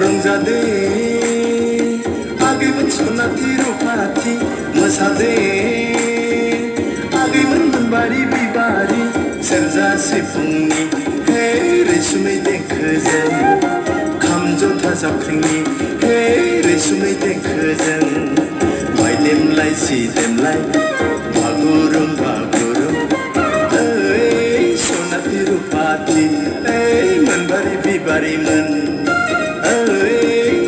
रंजादे आगैमोन सनाथि रुफाथि मोसादे आगैमोन मोनबारि बिबारि सेरजा सिफुंनि हे रैसुमै देंखोजों खाम जथा जाबख्रिंनि हे रैसुमै देंखोजों बायदेमलाय सिदेमलाय बागुरुम बागुरुम ओइ सनाथि रुफाथि ओइ मोनबारि बिबारिमोन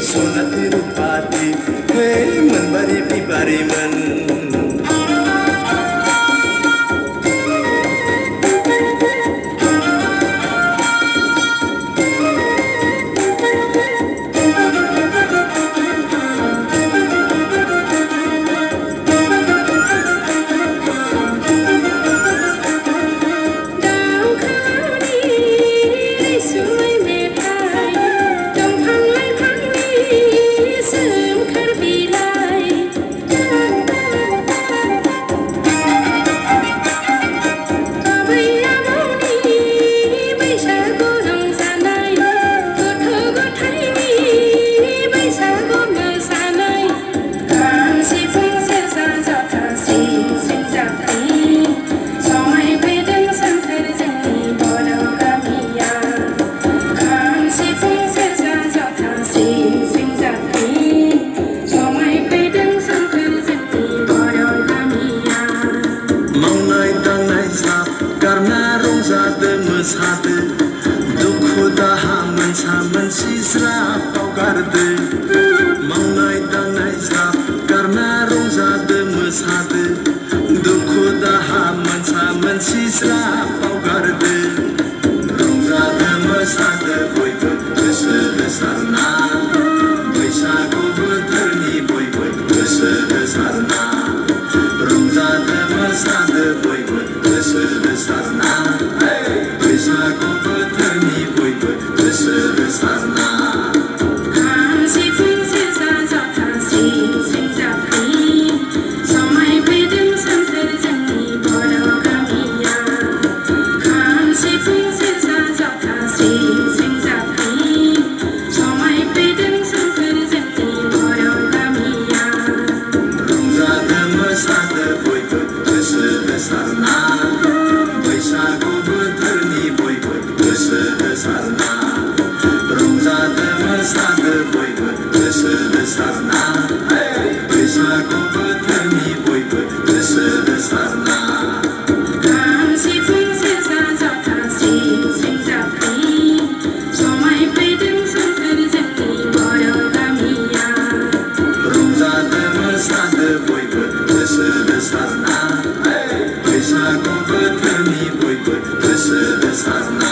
सनाथि रुफाथि हे मोनबारि बिबारिमोन मोसादो दुखु दाहा मोनसा मोनसि ज्राब बावगारदो मावनाय दांनाय ज्राब गारना रंजादो मोसादो दुखु दाहा मोनसा मोनसि ज्राब बावगारदो रंजादो मोसादो बयबो गोसो होसारना बैसागु बोथोरनि बयबो गोसो होसारना रंजादो मोसादो बयबो गोसो होसारना बैसागु बोथोरनि बयबो गोसो होसारना खाम सिफुं सेरजा जथा सिं जाबख्रिं समायफैदों सोमखोर जोंनि बर' गामिया खाम सिफुं सेरजा जथा सिं जाबख्रिं समायफैदों सोमखोर जोंनि बर' गामिया रंजादो मोसादो बयबो गोसो होसारना बैसागु बोथोरनि बयबो गोसो होसारना रंजादो मोसादो बयबो गोसो होसारना बैसागु बोथोरनि बयबो गोसो होसारना खाम सिफुं सेरजा जथा सिं जाबख्रिं समायफैदों सोमखोर जोंनि बर' गामिया रंजादो मोसादो बयबो गोसो होसारना बैसागु बोथोरनि बयबो गोसो होसारना